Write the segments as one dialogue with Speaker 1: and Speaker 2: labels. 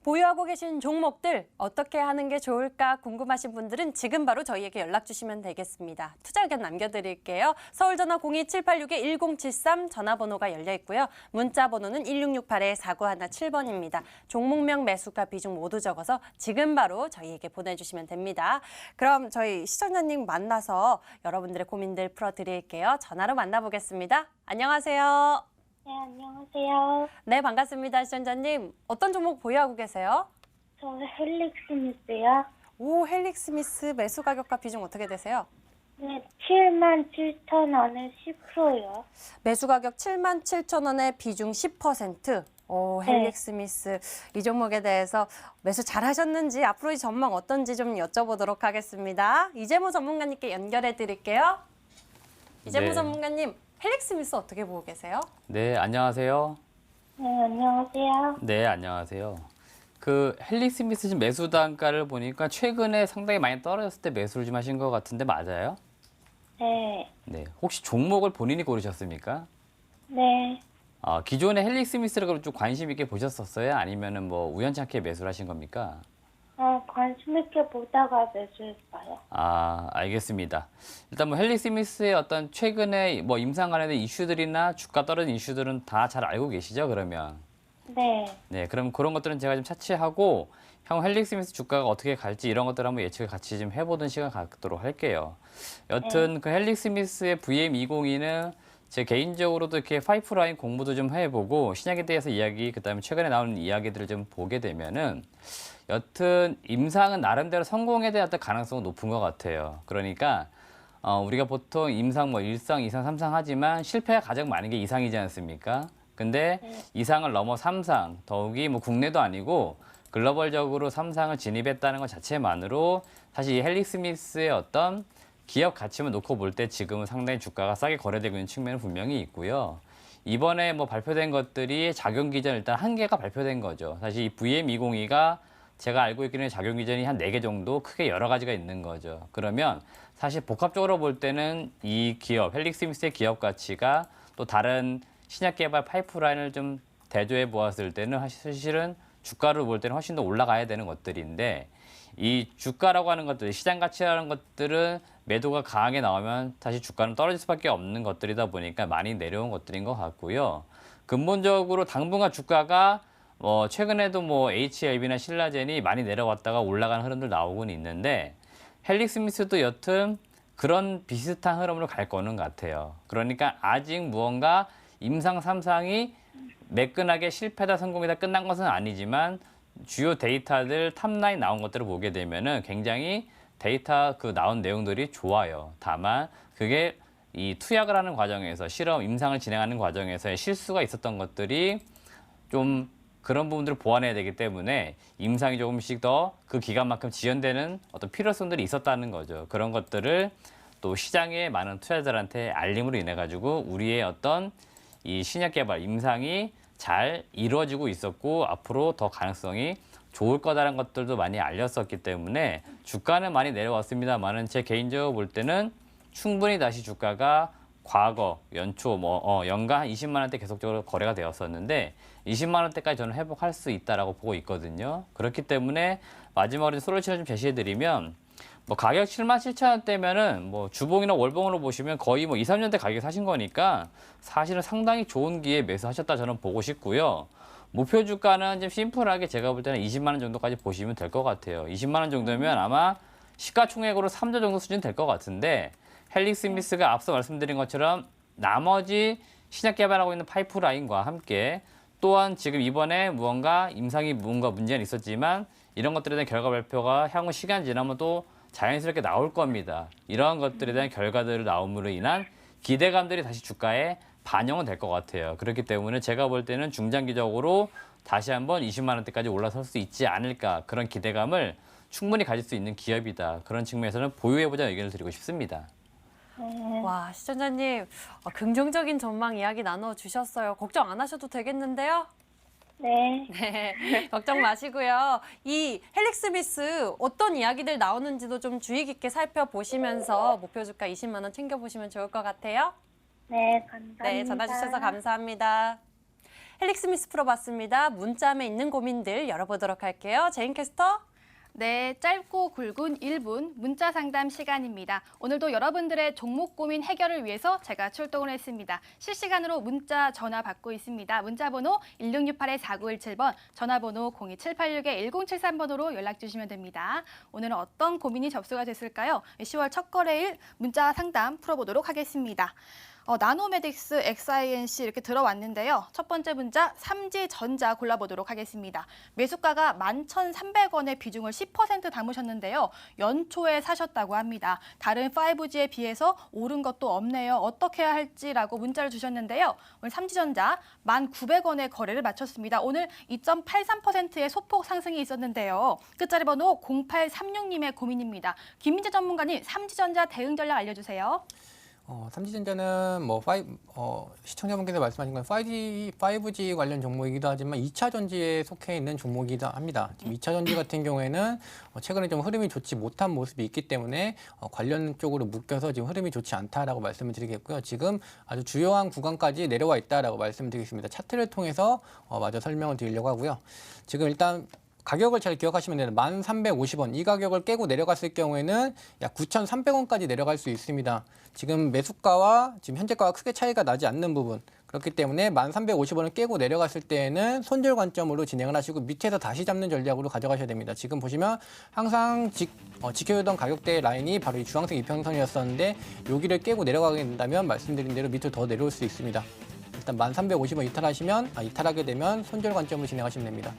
Speaker 1: 보유하고 계신 종목들 어떻게 하는 게 좋을까 궁금하신 분들은 지금 바로 저희에게 연락 주시면 되겠습니다. 투자 의견 남겨드릴게요. 서울전화 02786-1073 전화번호가 열려 있고요. 문자 번호는 1668-4917번입니다. 종목명, 매수가, 비중 모두 적어서 지금 바로 저희에게 보내주시면 됩니다. 그럼 저희 시청자님 만나서 여러분들의 고민들 풀어드릴게요. 전화로 만나보겠습니다. 안녕하세요.
Speaker 2: 네, 안녕하세요.
Speaker 1: 네, 반갑습니다. 시청자님. 어떤 종목 보유하고 계세요?
Speaker 2: 저 헬릭스미스요.
Speaker 1: 오, 헬릭스미스 매수 가격과 비중 어떻게 되세요?
Speaker 2: 네, 77,000원에 10%요.
Speaker 1: 매수 가격 77,000원에 비중 10%. 오, 헬릭스미스. 이 종목에 대해서 매수 잘 하셨는지 앞으로 이 전망 어떤지 좀 여쭤보도록 하겠습니다. 이재모 전문가님께 연결해 드릴게요. 이재모
Speaker 3: 네.
Speaker 1: 전문가님, 헬릭스미스 어떻게 보고 계세요?
Speaker 3: 네, 안녕하세요.
Speaker 2: 네, 안녕하세요.
Speaker 3: 네, 안녕하세요. 그 헬릭스미스 지금 매수 단가를 보니까 최근에 상당히 많이 떨어졌을 때 매수를 좀 하신 것 같은데 맞아요?
Speaker 2: 네,
Speaker 3: 네. 혹시 종목을 본인이 고르셨습니까?
Speaker 2: 네.
Speaker 3: 기존에 헬릭스미스를 좀 관심 있게 보셨었어요? 아니면은 뭐 우연찮게 매수를 하신 겁니까?
Speaker 2: 관심 있게 보다가 매수했어요.
Speaker 3: 알겠습니다. 일단 뭐 헬릭스미스의 어떤 최근에 뭐 임상 관련된 이슈들이나 주가 떨어진 이슈들은 다 잘 알고 계시죠, 그러면?
Speaker 2: 네,
Speaker 3: 네, 그럼 그런 것들은 제가 좀 차치하고 향후 헬릭스미스 주가가 어떻게 갈지 이런 것들 한번 예측을 같이 좀 해보는 시간 갖도록 할게요. 여튼 그 헬릭스미스의 VM202는 제 개인적으로도 이렇게 파이프라인 공부도 좀 해보고 신약에 대해서 이야기, 그다음에 최근에 나오는 이야기들을 좀 보게 되면은 여튼 임상은 나름대로 성공에 대한 어떤 가능성은 높은 것 같아요. 그러니까 우리가 보통 임상 뭐 1상, 2상, 3상 하지만 실패가 가장 많은 게 2상이지 않습니까? 근데 2상을 넘어 3상, 더욱이 뭐 국내도 아니고 글로벌적으로 3상을 진입했다는 것 자체만으로 사실 이 헬릭스미스의 어떤 기업 가치만 놓고 볼 때 지금은 상당히 주가가 싸게 거래되고 있는 측면은 분명히 있고요. 이번에 뭐 발표된 것들이 작용 기전 일단 한 개가 발표된 거죠. 사실 이 VM202가 제가 알고 있기는 작용 기전이 한 4개 정도 크게 여러 가지가 있는 거죠. 그러면 사실 복합적으로 볼 때는 이 기업, 헬릭스미스의 기업 가치가 또 다른 신약 개발 파이프라인을 좀 대조해 보았을 때는 사실은 주가를 볼 때는 훨씬 더 올라가야 되는 것들인데 이 주가라고 하는 것들, 시장 가치라는 것들은 매도가 강하게 나오면 사실 주가는 떨어질 수밖에 없는 것들이다 보니까 많이 내려온 것들인 것 같고요. 근본적으로 당분간 주가가 최근에도 뭐 HLB나 신라젠이 많이 내려왔다가 올라가는 흐름들 나오곤 있는데 헬릭스미스도 여튼 그런 비슷한 흐름으로 갈 거는 같아요. 그러니까 아직 무언가 임상 3상이 매끈하게 실패다 성공이다 끝난 것은 아니지만 주요 데이터들 탑라인 나온 것들을 보게 되면은 굉장히 데이터 그 나온 내용들이 좋아요. 다만 그게 이 투약을 하는 과정에서 실험 임상을 진행하는 과정에서의 실수가 있었던 것들이 좀 그런 부분들을 보완해야 되기 때문에 임상이 조금씩 더 그 기간만큼 지연되는 어떤 필요성들이 있었다는 거죠. 그런 것들을 또 시장의 많은 투자자들한테 알림으로 인해 가지고 우리의 어떤 이 신약 개발 임상이 잘 이루어지고 있었고 앞으로 더 가능성이 좋을 거다라는 것들도 많이 알렸었기 때문에 주가는 많이 내려왔습니다만은 제 개인적으로 볼 때는 충분히 다시 주가가 과거 연초 연간 한 20만 원대 계속적으로 거래가 되었었는데 20만 원대까지 저는 회복할 수 있다라고 보고 있거든요. 그렇기 때문에 마지막으로 솔루션을 좀 제시해 드리면 뭐 가격 77,000원대면은 뭐 주봉이나 월봉으로 보시면 거의 뭐 2, 3년대 가격에 사신 거니까 사실은 상당히 좋은 기회에 매수하셨다 저는 보고 싶고요. 목표 주가는 좀 심플하게 제가 볼 때는 20만 원 정도까지 보시면 될 것 같아요. 20만 원 정도면 아마 시가총액으로 3조 정도 수준 될 것 같은데 헬릭스미스가 앞서 말씀드린 것처럼 나머지 신약 개발하고 있는 파이프라인과 함께 또한 지금 이번에 무언가 임상이 무언가 문제는 있었지만 이런 것들에 대한 결과 발표가 향후 시간 지나면 또 자연스럽게 나올 겁니다. 이러한 것들에 대한 결과들을 나옴으로 인한 기대감들이 다시 주가에 반영은 될 것 같아요. 그렇기 때문에 제가 볼 때는 중장기적으로 다시 한번 20만 원대까지 올라설 수 있지 않을까 그런 기대감을 충분히 가질 수 있는 기업이다. 그런 측면에서는 보유해보자 의견을 드리고 싶습니다.
Speaker 1: 와, 시청자님, 긍정적인 전망 이야기 나눠주셨어요. 걱정 안 하셔도 되겠는데요?
Speaker 2: 네,
Speaker 1: 네, 걱정 마시고요. 이 헬릭스미스 어떤 이야기들 나오는지도 좀 주의 깊게 살펴보시면서 목표 주가 20만 원 챙겨보시면 좋을 것 같아요.
Speaker 2: 네, 감사합니다.
Speaker 1: 네, 전화 주셔서 감사합니다. 헬릭스미스 풀어봤습니다. 문자함에 있는 고민들 열어보도록 할게요. 제인 캐스터.
Speaker 4: 네, 짧고 굵은 1분 문자 상담 시간입니다. 오늘도 여러분들의 종목 고민 해결을 위해서 제가 출동을 했습니다. 실시간으로 문자 전화 받고 있습니다. 문자 번호 1668-4917번, 전화번호 02786-1073번으로 연락 주시면 됩니다. 오늘은 어떤 고민이 접수가 됐을까요? 10월 첫 거래일 문자 상담 풀어보도록 하겠습니다. 나노메딕스 XINC 이렇게 들어왔는데요. 첫 번째 문자 삼지전자 골라보도록 하겠습니다. 매수가가 11,300원의 비중을 10% 담으셨는데요. 연초에 사셨다고 합니다. 다른 5G에 비해서 오른 것도 없네요. 어떻게 해야 할지라고 문자를 주셨는데요. 오늘 삼지전자 1,900원의 거래를 마쳤습니다. 오늘 2.83%의 소폭 상승이 있었는데요. 끝자리 번호 0836님의 고민입니다. 김민재 전문가님, 삼지전자 대응 전략 알려주세요.
Speaker 5: 삼지전자는 시청자분께서 말씀하신 건 5G 관련 종목이기도 하지만 2차 전지에 속해 있는 종목이기도 합니다. 지금 2차 전지 같은 경우에는 최근에 좀 흐름이 좋지 못한 모습이 있기 때문에 관련 쪽으로 묶여서 지금 흐름이 좋지 않다라고 말씀을 드리겠고요. 지금 아주 주요한 구간까지 내려와 있다라고 말씀을 드리겠습니다. 차트를 통해서 마저 설명을 드리려고 하고요. 지금 일단 가격을 잘 기억하시면 돼요. 1,350원. 이 가격을 깨고 내려갔을 경우에는 약 9,300원까지 내려갈 수 있습니다. 지금 매수가와 지금 현재가가 크게 차이가 나지 않는 부분. 그렇기 때문에 1,350원을 깨고 내려갔을 때에는 손절 관점으로 진행을 하시고 밑에서 다시 잡는 전략으로 가져가셔야 됩니다. 지금 보시면 항상 지켜오던 가격대 라인이 바로 이 주황색 이평선이었었는데 여기를 깨고 내려가게 된다면 말씀드린 대로 밑으로 더 내려올 수 있습니다. 일단 1,350원 이탈하게 되면 손절 관점으로 진행하시면 됩니다.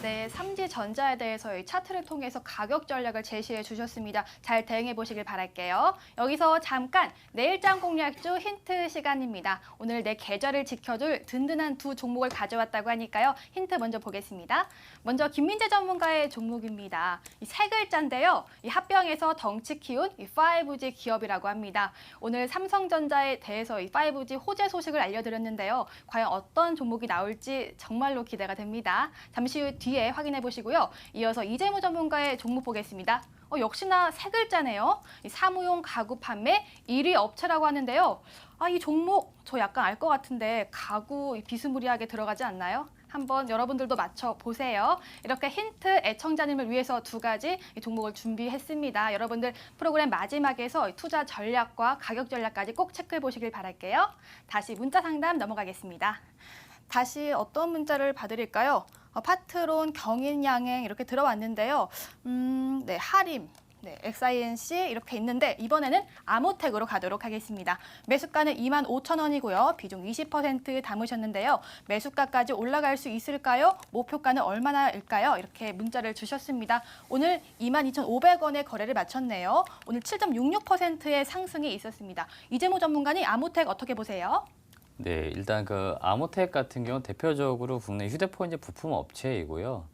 Speaker 4: 네, 삼지전자에 대해서 이 차트를 통해서 가격 전략을 제시해 주셨습니다. 잘 대응해 보시길 바랄게요. 여기서 잠깐 내일장 공략주 힌트 시간입니다. 오늘 내 계좌를 지켜줄 든든한 두 종목을 가져왔다고 하니까요. 힌트 먼저 보겠습니다. 먼저 김민재 전문가의 종목입니다. 이 세 글자인데요. 이 합병에서 덩치 키운 이 5G 기업이라고 합니다. 오늘 삼성전자에 대해서 이 5G 호재 소식을 알려드렸는데요. 과연 어떤 종목이 나올지 정말로 기대가 됩니다. 잠시 후 뒤에 확인해 보시고요. 이어서 이재무 전문가의 종목 보겠습니다. 역시나 세 글자네요. 이 사무용 가구 판매 1위 업체라고 하는데요. 이 종목 저 약간 알 것 같은데 가구 비스무리하게 들어가지 않나요? 한번 여러분들도 맞춰보세요. 이렇게 힌트 애청자님을 위해서 두 가지 종목을 준비했습니다. 여러분들 프로그램 마지막에서 투자 전략과 가격 전략까지 꼭 체크해 보시길 바랄게요. 다시 문자 상담 넘어가겠습니다. 다시 어떤 문자를 받으릴까요? 파트론, 경인양행 이렇게 들어왔는데요. 네, 하림, 네, XINC 이렇게 있는데 이번에는 아모텍으로 가도록 하겠습니다. 매수가는 25,000원이고요. 비중 20% 담으셨는데요. 매수가까지 올라갈 수 있을까요? 목표가는 얼마나일까요? 이렇게 문자를 주셨습니다. 오늘 22,500원의 거래를 마쳤네요. 오늘 7.66%의 상승이 있었습니다. 이재모 전문가님, 아모텍 어떻게 보세요?
Speaker 3: 네, 일단 그 아모텍 같은 경우 대표적으로 국내 휴대폰 이제 부품 업체이고요.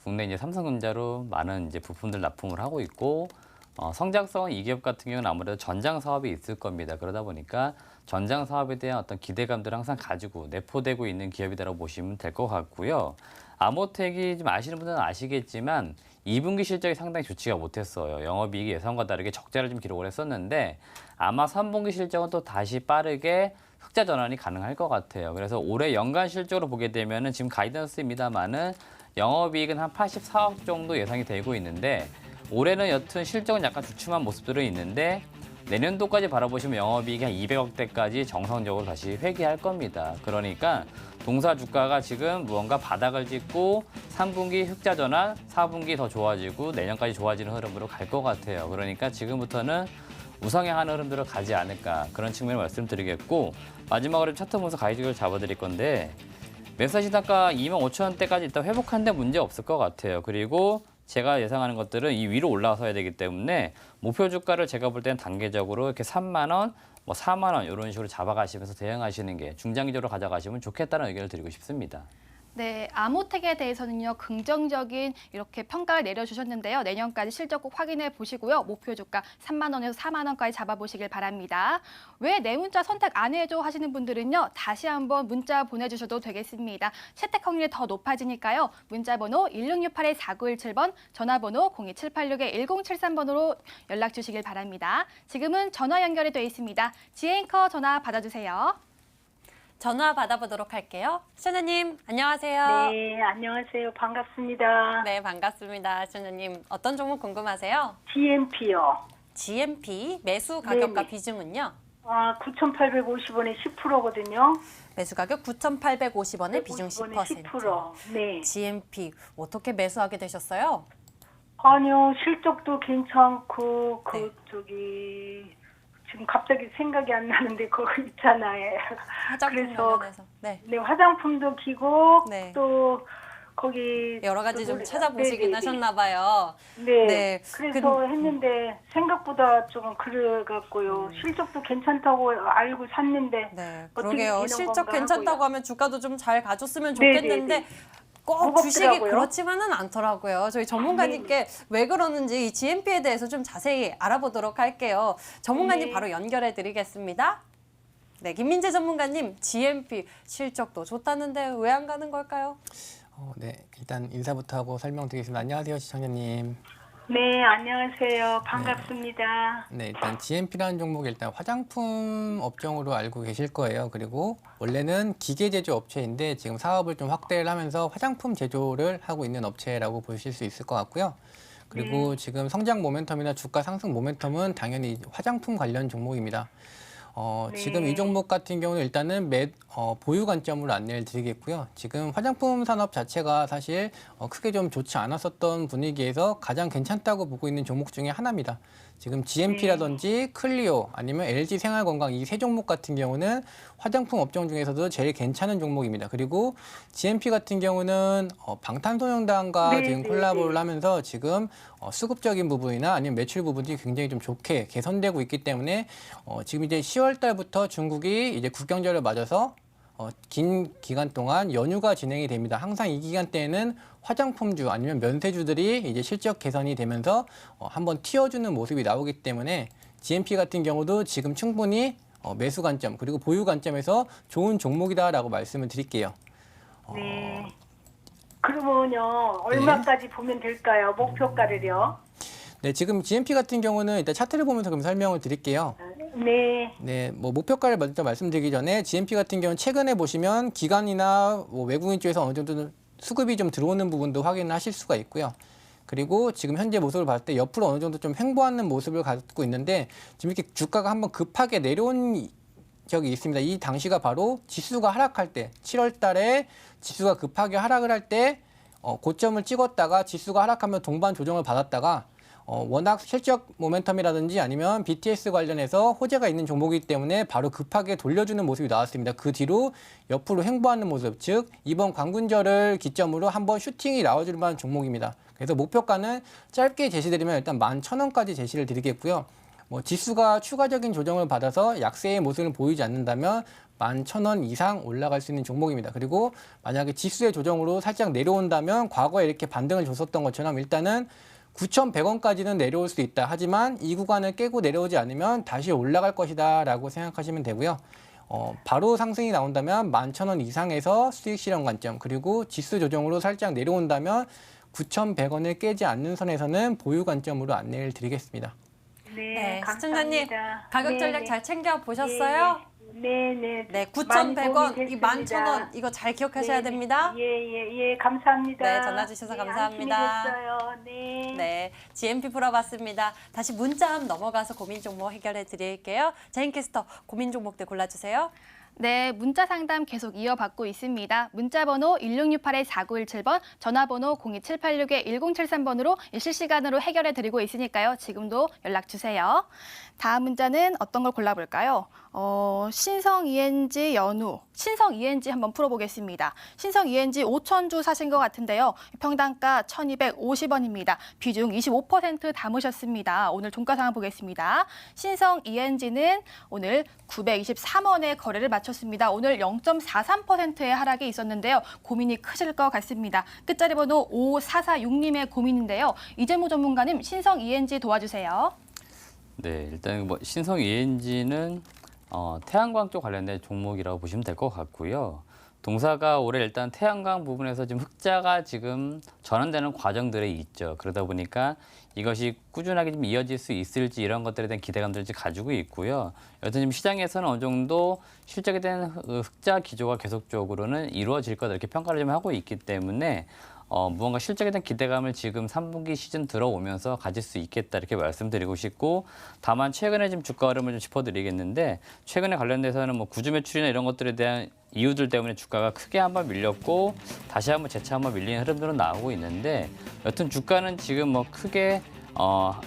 Speaker 3: 국내 이제 삼성전자로 많은 이제 부품들 납품을 하고 있고 성장성 이 기업 같은 경우는 아무래도 전장 사업이 있을 겁니다. 그러다 보니까 전장 사업에 대한 어떤 기대감들을 항상 가지고 내포되고 있는 기업이라고 보시면 될 것 같고요. 아모텍이 좀 아시는 분들은 아시겠지만 2분기 실적이 상당히 좋지가 못했어요. 영업이익이 예상과 다르게 적자를 좀 기록을 했었는데 아마 3분기 실적은 또 다시 빠르게 흑자 전환이 가능할 것 같아요. 그래서 올해 연간 실적으로 보게 되면은 지금 가이던스입니다만은 영업이익은 한 84억 정도 예상이 되고 있는데 올해는 여튼 실적은 약간 주춤한 모습들은 있는데 내년도까지 바라보시면 영업이익이 한 200억대까지 정상적으로 다시 회귀할 겁니다. 그러니까 동사 주가가 지금 무언가 바닥을 짚고 3분기 흑자 전환, 4분기 더 좋아지고 내년까지 좋아지는 흐름으로 갈 것 같아요. 그러니까 지금부터는 우상향하는 흐름대로 가지 않을까 그런 측면을 말씀드리겠고 마지막으로 차트 보면서 가이드를 잡아드릴 건데 매수 시단가 25,000원대까지 일단 회복하는데 문제 없을 것 같아요. 그리고 제가 예상하는 것들은 이 위로 올라서야 되기 때문에 목표 주가를 제가 볼 때는 단계적으로 이렇게 3만 원, 4만 원 이런 식으로 잡아가시면서 대응하시는 게 중장기적으로 가져가시면 좋겠다는 의견을 드리고 싶습니다.
Speaker 4: 네, 아모텍에 대해서는요, 긍정적인 이렇게 평가를 내려주셨는데요. 내년까지 실적 꼭 확인해 보시고요. 목표 주가 3만 원에서 4만 원까지 잡아보시길 바랍니다. 왜 내 문자 선택 안 해줘 하시는 분들은요, 다시 한번 문자 보내주셔도 되겠습니다. 채택 확률이 더 높아지니까요. 문자 번호 1668-4917번, 전화번호 02786-1073번으로 연락 주시길 바랍니다. 지금은 전화 연결이 되어 있습니다. 지앵커 전화 받아주세요.
Speaker 1: 전화 받아보도록 할게요. 시청자님, 안녕하세요.
Speaker 6: 네, 안녕하세요. 반갑습니다.
Speaker 1: 네, 반갑습니다. 시청자님, 어떤 종목 궁금하세요?
Speaker 6: GMP요.
Speaker 1: GMP 매수 가격과
Speaker 6: 네네.
Speaker 1: 비중은요?
Speaker 6: 9,850원에 10%거든요.
Speaker 1: 매수 가격 9,850원에 비중 10%.
Speaker 6: 10%. 네.
Speaker 1: GMP 어떻게 매수하게 되셨어요?
Speaker 6: 아니요, 실적도 괜찮고,
Speaker 1: 네.
Speaker 6: 지금 갑자기 생각이 안 나는데, 그거 있잖아요.
Speaker 1: 화장품
Speaker 6: 그래서
Speaker 1: 관련해서. 네.
Speaker 6: 네, 화장품도 기고,
Speaker 1: 네.
Speaker 6: 또, 거기.
Speaker 1: 여러 가지 좀
Speaker 6: 뭐래-
Speaker 1: 찾아보시긴
Speaker 6: 네네네.
Speaker 1: 하셨나 봐요.
Speaker 6: 네.
Speaker 1: 네.
Speaker 6: 그래서 했는데, 생각보다 좀 그래갖고요. 실적도 괜찮다고 알고 샀는데,
Speaker 1: 네,
Speaker 6: 어떻게
Speaker 1: 그러게요.
Speaker 6: 되는
Speaker 1: 실적
Speaker 6: 건가
Speaker 1: 괜찮다고
Speaker 6: 하고요.
Speaker 1: 하면 주가도 좀 잘 가줬으면
Speaker 6: 네네네.
Speaker 1: 좋겠는데 꼭
Speaker 6: 무겁더라고요.
Speaker 1: 주식이 그렇지만은 않더라고요. 저희 전문가님께 왜 그러는지 이 GMP에 대해서 좀 자세히 알아보도록 할게요. 전문가님
Speaker 6: 네.
Speaker 1: 바로 연결해 드리겠습니다. 네, 김민재 전문가님, GMP 실적도 좋다는데 왜 안 가는 걸까요?
Speaker 5: 네, 일단 인사부터 하고 설명드리겠습니다. 안녕하세요, 시청자님.
Speaker 6: 네, 안녕하세요. 반갑습니다.
Speaker 5: 네, 일단 GMP라는 종목이 일단 화장품 업종으로 알고 계실 거예요. 그리고 원래는 기계 제조 업체인데 지금 사업을 좀 확대를 하면서 화장품 제조를 하고 있는 업체라고 보실 수 있을 것 같고요. 그리고 지금 성장 모멘텀이나 주가 상승 모멘텀은 당연히 화장품 관련 종목입니다.
Speaker 6: 네.
Speaker 5: 지금 이 종목 같은 경우는 일단은 보유 관점으로 안내를 드리겠고요. 지금 화장품 산업 자체가 사실 크게 좀 좋지 않았었던 분위기에서 가장 괜찮다고 보고 있는 종목 중에 하나입니다. 지금 GMP라든지 클리오 아니면 LG 생활건강 이 세 종목 같은 경우는 화장품 업종 중에서도 제일 괜찮은 종목입니다. 그리고 GMP 같은 경우는 방탄소년단과
Speaker 6: 네,
Speaker 5: 지금
Speaker 6: 네,
Speaker 5: 콜라보를
Speaker 6: 네.
Speaker 5: 하면서 지금 수급적인 부분이나 아니면 매출 부분이 굉장히 좀 좋게 개선되고 있기 때문에 지금 이제 10월 달부터 중국이 이제 국경절을 맞아서 긴 기간 동안 연휴가 진행이 됩니다. 항상 이 기간 때에는 화장품주 아니면 면세주들이 이제 실적 개선이 되면서 한번 튀어주는 모습이 나오기 때문에 GMP 같은 경우도 지금 충분히 매수 관점 그리고 보유 관점에서 좋은 종목이다라고 말씀을 드릴게요.
Speaker 6: 네. 그러면요, 얼마까지 보면 될까요? 목표가를요?
Speaker 5: 네, 지금 GMP 같은 경우는 일단 차트를 보면서 그럼 설명을 드릴게요.
Speaker 6: 네.
Speaker 5: 네, 뭐 목표가를 먼저 말씀드리기 전에 GMP 같은 경우는 최근에 보시면 기관이나 뭐 외국인 쪽에서 어느 정도 수급이 좀 들어오는 부분도 확인하실 수가 있고요. 그리고 지금 현재 모습을 봤을 때 옆으로 어느 정도 좀 횡보하는 모습을 갖고 있는데 지금 이렇게 주가가 한번 급하게 내려온 적이 있습니다. 이 당시가 바로 지수가 하락할 때 7월 달에 지수가 급하게 하락을 할 때 고점을 찍었다가 지수가 하락하면 동반 조정을 받았다가 워낙 실적 모멘텀이라든지 아니면 BTS 관련해서 호재가 있는 종목이기 때문에 바로 급하게 돌려주는 모습이 나왔습니다. 그 뒤로 옆으로 횡보하는 모습, 즉 이번 광군절을 기점으로 한번 슈팅이 나와줄 만한 종목입니다. 그래서 목표가는 짧게 제시드리면 일단 11,000원까지 제시를 드리겠고요. 뭐 지수가 추가적인 조정을 받아서 약세의 모습을 보이지 않는다면 11,000원 이상 올라갈 수 있는 종목입니다. 그리고 만약에 지수의 조정으로 살짝 내려온다면 과거에 이렇게 반등을 줬었던 것처럼 일단은 9,100원까지는 내려올 수 있다. 하지만 이 구간을 깨고 내려오지 않으면 다시 올라갈 것이다 라고 생각하시면 되고요. 바로 상승이 나온다면 11,000원 이상에서 수익 실현 관점 그리고 지수 조정으로 살짝 내려온다면 9,100원을 깨지 않는 선에서는 보유 관점으로 안내를 드리겠습니다.
Speaker 1: 네,
Speaker 6: 감사합니다.
Speaker 1: 시청자님 가격
Speaker 6: 네,
Speaker 1: 전략
Speaker 6: 네.
Speaker 1: 잘 챙겨 보셨어요?
Speaker 6: 네, 네.
Speaker 1: 네,
Speaker 6: 많이
Speaker 1: 9,100원,
Speaker 6: 도움이
Speaker 1: 이
Speaker 6: 됐습니다.
Speaker 1: 11,000원 이거 잘 기억하셔야
Speaker 6: 네, 네.
Speaker 1: 됩니다.
Speaker 6: 예, 감사합니다.
Speaker 1: 네, 전화 주셔서 감사합니다.
Speaker 6: 안심이 됐어요. 네.
Speaker 1: 네, GMP 풀어봤습니다. 다시 문자함 넘어가서 고민 종목 해결해 드릴게요. 제인캐스터 고민 종목들 골라주세요.
Speaker 4: 네, 문자 상담 계속 이어받고 있습니다. 문자 번호 1668-4917번, 전화번호 02786-1073번으로 실시간으로 해결해 드리고 있으니까요. 지금도 연락 주세요. 다음 문자는 어떤 걸 골라볼까요? 신성 ENG 연우, 신성 ENG 한번 풀어보겠습니다. 신성 ENG 5,000주 사신 것 같은데요. 평단가 1,250원입니다. 비중 25% 담으셨습니다. 오늘 종가 상황 보겠습니다. 신성 ENG는 오늘 923원에 거래를 마쳤습니다. 오늘 0.43%의 하락이 있었는데요. 고민이 크실 것 같습니다. 끝자리 번호 5446님의 고민인데요. 이재무 전문가님, 신성 ENG 도와주세요.
Speaker 3: 네, 일단 뭐 신성 ENG는 태양광 쪽 관련된 종목이라고 보시면 될 것 같고요. 동사가 올해 일단 태양광 부분에서 지금 흑자가 지금 전환되는 과정들에 있죠. 그러다 보니까 이것이 꾸준하게 좀 이어질 수 있을지 이런 것들에 대한 기대감들을 지금 가지고 있고요. 여튼 지금 시장에서는 어느 정도 실적에 대한 흑자 기조가 계속적으로는 이루어질 거다 이렇게 평가를 좀 하고 있기 때문에 무언가 실적에 대한 기대감을 지금 3분기 시즌 들어오면서 가질 수 있겠다 이렇게 말씀드리고 싶고, 다만 최근에 지금 주가 흐름을 좀 짚어드리겠는데, 최근에 관련돼서는 뭐 구주 매출이나 이런 것들에 대한 이유들 때문에 주가가 크게 한번 밀렸고 다시 한번 재차 한번 밀리는 흐름들은 나오고 있는데, 여튼 주가는 지금 뭐 크게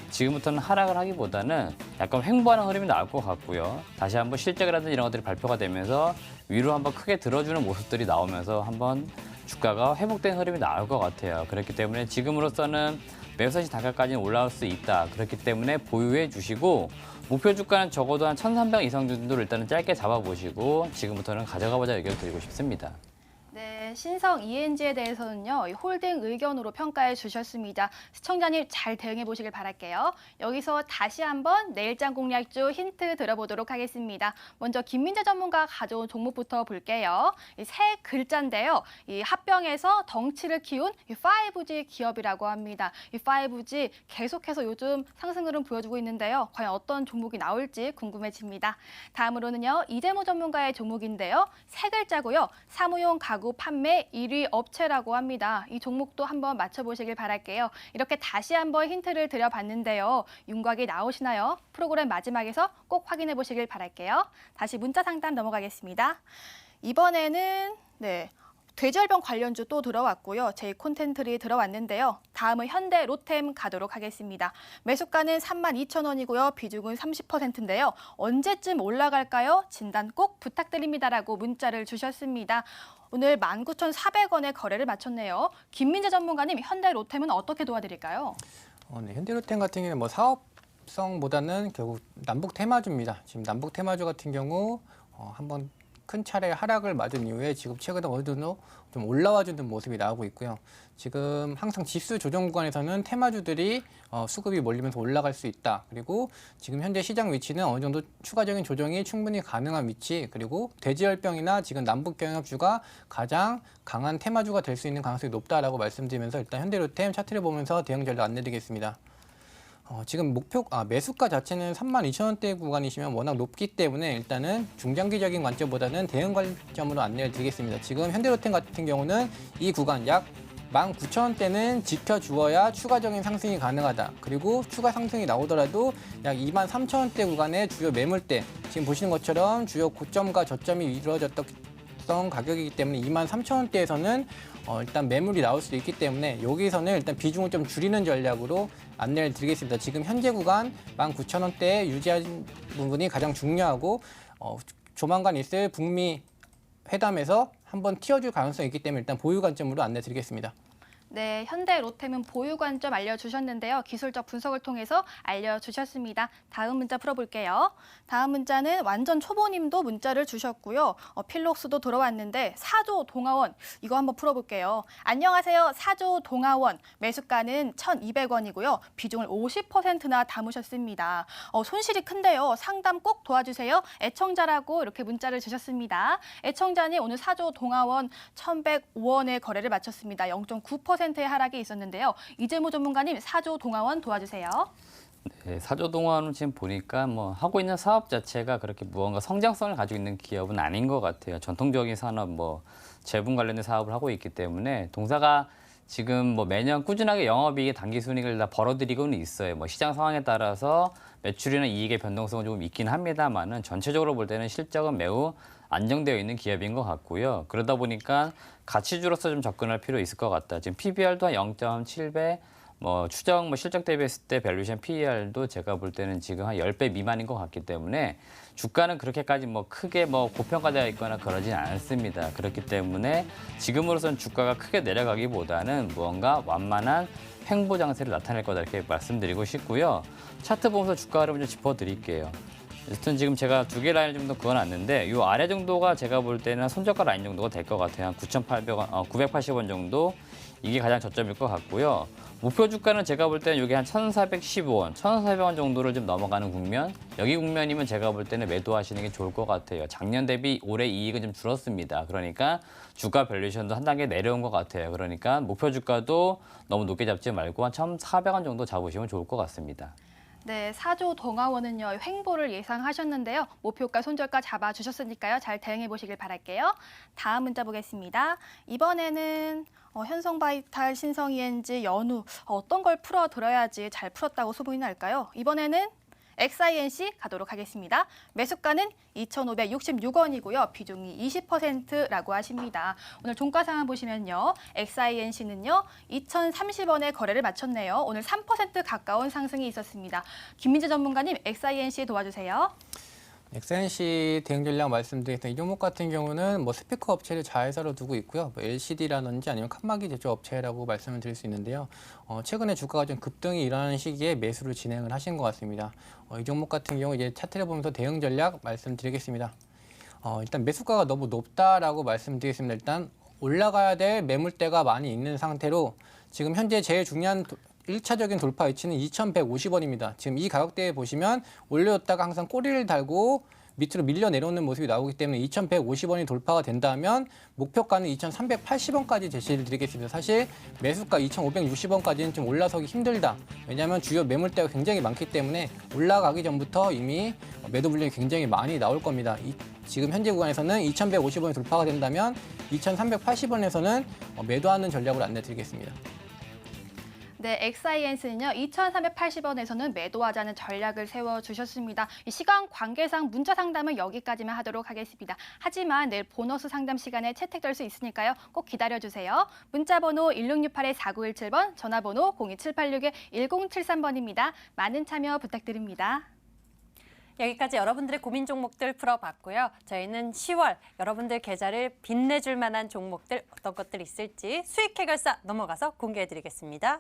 Speaker 3: 지금부터는 하락을 하기보다는 약간 횡보하는 흐름이 나올 것 같고요. 다시 한번 실적이라든지 이런 것들이 발표가 되면서 위로 한번 크게 들어주는 모습들이 나오면서 한번 주가가 회복된 흐름이 나올 것 같아요. 그렇기 때문에 지금으로서는 매수시 단가까지는 올라올 수 있다. 그렇기 때문에 보유해 주시고, 목표 주가는 적어도 한 1,300 이상 정도를 일단은 짧게 잡아보시고 지금부터는 가져가보자 의견을 드리고 싶습니다.
Speaker 4: 네, 신성 ENG에 대해서는요, 이 홀딩 의견으로 평가해 주셨습니다. 시청자님 잘 대응해 보시길 바랄게요. 여기서 다시 한번 내일장 공략주 힌트 들어보도록 하겠습니다. 먼저 김민재 전문가가 가져온 종목부터 볼게요. 이 세 글자인데요. 이 합병에서 덩치를 키운 이 5G 기업이라고 합니다. 이 5G 계속해서 요즘 상승 흐름 보여주고 있는데요. 과연 어떤 종목이 나올지 궁금해집니다. 다음으로는요, 이재모 전문가의 종목인데요. 세 글자고요. 사무용 가구 판매 1위 업체라고 합니다. 이 종목도 한번 맞춰보시길 바랄게요. 이렇게 다시 한번 힌트를 드려봤는데요. 윤곽이 나오시나요? 프로그램 마지막에서 꼭 확인해 보시길 바랄게요. 다시 문자 상담 넘어가겠습니다. 이번에는 돼지열병 관련주 또 들어왔고요. 제 콘텐츠들이 들어왔는데요. 다음은 현대 로템 가도록 하겠습니다. 매수가는 32,000원이고요. 비중은 30%인데요. 언제쯤 올라갈까요? 진단 꼭 부탁드립니다라고 문자를 주셨습니다. 오늘 19,400원에 거래를 마쳤네요. 김민재 전문가님, 현대 로템은 어떻게 도와드릴까요?
Speaker 5: 네, 현대로템 같은 경우는 뭐 사업성보다는 결국 남북 테마주입니다. 지금 남북 테마주 같은 경우 한번 큰 차례 하락을 맞은 이후에 지금 최근에 어느 정도 좀 올라와주는 모습이 나오고 있고요. 지금 항상 지수 조정 구간에서는 테마주들이 수급이 몰리면서 올라갈 수 있다. 그리고 지금 현재 시장 위치는 어느 정도 추가적인 조정이 충분히 가능한 위치, 그리고 돼지열병이나 지금 남북 경협주가 가장 강한 테마주가 될 수 있는 가능성이 높다라고 말씀드리면서 일단 현대로템 차트를 보면서 대응 전략 안내드리겠습니다. 지금 매수가 자체는 32,000원대 구간이시면 워낙 높기 때문에 일단은 중장기적인 관점보다는 대응 관점으로 안내를 드리겠습니다. 지금 현대로템 같은 경우는 이 구간 약 19,000원대는 지켜주어야 추가적인 상승이 가능하다. 그리고 추가 상승이 나오더라도 약 23,000원대 구간의 주요 매물대, 지금 보시는 것처럼 주요 고점과 저점이 이루어졌던 가격이기 때문에 23,000원대에서는 일단 매물이 나올 수도 있기 때문에 여기서는 일단 비중을 좀 줄이는 전략으로 안내를 드리겠습니다. 지금 현재 구간 19,000원대에 유지하는 부분이 가장 중요하고 조만간 있을 북미 회담에서 한번 튀어줄 가능성이 있기 때문에 일단 보유 관점으로 안내 드리겠습니다.
Speaker 4: 네, 현대 로템은 보유 관점 알려주셨는데요. 기술적 분석을 통해서 알려주셨습니다. 다음 문자 풀어볼게요. 다음 문자는 완전 초보님도 문자를 주셨고요. 필록스도 들어왔는데 사조 동아원 이거 한번 풀어볼게요. 안녕하세요. 사조 동아원 매수가는 1,200원이고요. 비중을 50%나 담으셨습니다. 손실이 큰데요. 상담 꼭 도와주세요. 애청자라고 이렇게 문자를 주셨습니다. 애청자님 오늘 사조 동아원 1,105원에 거래를 마쳤습니다. 0.9%의 하락이 있었는데요. 이재모 전문가님 사조 동아원 도와주세요.
Speaker 3: 네, 사조 동아원은 지금 보니까 뭐 하고 있는 사업 자체가 그렇게 무언가 성장성을 가지고 있는 기업은 아닌 것 같아요. 전통적인 산업, 뭐 재분 관련된 사업을 하고 있기 때문에 동사가 지금 뭐 매년 꾸준하게 영업이익의 단기 순이익을 다 벌어들이고는 있어요. 뭐 시장 상황에 따라서 매출이나 이익의 변동성은 조금 있긴 합니다만은 전체적으로 볼 때는 실적은 매우 안정되어 있는 기업인 것 같고요. 그러다 보니까 가치주로서 좀 접근할 필요 있을 것 같다. 지금 PBR도 한 0.7배, 추정 실적 대비했을 때 밸류에이션 PER도 제가 볼 때는 지금 한 10배 미만인 것 같기 때문에 주가는 그렇게까지 크게 고평가되어 있거나 그러진 않습니다. 그렇기 때문에 지금으로선 주가가 크게 내려가기보다는 무언가 완만한 횡보 장세를 나타낼 거다 이렇게 말씀드리고 싶고요. 차트 보면서 주가 흐름을 좀 짚어드릴게요. 여튼 지금 제가 두 개 라인을 좀 더 그어놨는데 이 아래 정도가 제가 볼 때는 손저가 라인 정도가 될 것 같아요. 한 9,800원, 980원 정도 이게 가장 저점일 것 같고요. 목표 주가는 제가 볼 때는 이게 한 1,415원, 1,400원 정도를 좀 넘어가는 국면. 여기 국면이면 제가 볼 때는 매도하시는 게 좋을 것 같아요. 작년 대비 올해 이익은 좀 줄었습니다. 그러니까 주가 밸류에이션도 한 단계 내려온 것 같아요. 그러니까 목표 주가도 너무 높게 잡지 말고 한 1,400원 정도 잡으시면 좋을 것 같습니다.
Speaker 4: 네, 4조 동아원은요, 횡보를 예상하셨는데요. 목표가 손절가 잡아주셨으니까요. 잘 대응해 보시길 바랄게요. 다음 문자 보겠습니다. 이번에는 현성바이탈, 신성이엔지, 연우 어떤 걸 풀어드려야지 잘 풀었다고 소문이 날까요? 이번에는 XINC 가도록 하겠습니다. 매수가는 2,566원이고요. 비중이 20%라고 하십니다. 오늘 종가 상황 보시면요. XINC는요. 2,030원에 거래를 마쳤네요. 오늘 3% 가까운 상승이 있었습니다. 김민재 전문가님, XINC 도와주세요.
Speaker 5: XNC 대응 전략 말씀드리겠습니다. 이 종목 같은 경우는 뭐 스피커 업체를 자회사로 두고 있고요. 뭐 LCD라든지 아니면 칸막이 제조 업체라고 말씀을 드릴 수 있는데요. 최근에 주가가 좀 급등이 일어나는 시기에 매수를 진행을 하신 것 같습니다. 이 종목 같은 경우 이제 차트를 보면서 대응 전략 말씀드리겠습니다. 일단 매수가가 너무 높다라고 말씀드리겠습니다. 일단 올라가야 될 매물대가 많이 있는 상태로 지금 현재 제일 중요한 1차적인 돌파 위치는 2,150원입니다. 지금 이 가격대에 보시면 올려줬다가 항상 꼬리를 달고 밑으로 밀려 내려오는 모습이 나오기 때문에 2,150원이 돌파가 된다면 목표가는 2,380원까지 제시를 드리겠습니다. 사실 매수가 2,560원까지는 좀 올라서기 힘들다. 왜냐하면 주요 매물대가 굉장히 많기 때문에 올라가기 전부터 이미 매도 물량이 굉장히 많이 나올 겁니다. 지금 현재 구간에서는 2,150원이 돌파가 된다면 2,380원에서는 매도하는 전략으로 안내드리겠습니다.
Speaker 4: 네, XINC는요. 2,380원에서는 매도하자는 전략을 세워주셨습니다. 이 시간 관계상 문자 상담은 여기까지만 하도록 하겠습니다. 하지만 내일 보너스 상담 시간에 채택될 수 있으니까요. 꼭 기다려주세요. 문자 번호 1668-4917번, 전화번호 02786-1073번입니다. 많은 참여 부탁드립니다.
Speaker 1: 여기까지 여러분들의 고민 종목들 풀어봤고요. 저희는 10월 여러분들 계좌를 빛내줄 만한 종목들 어떤 것들 있을지 수익 해결사 넘어가서 공개해드리겠습니다.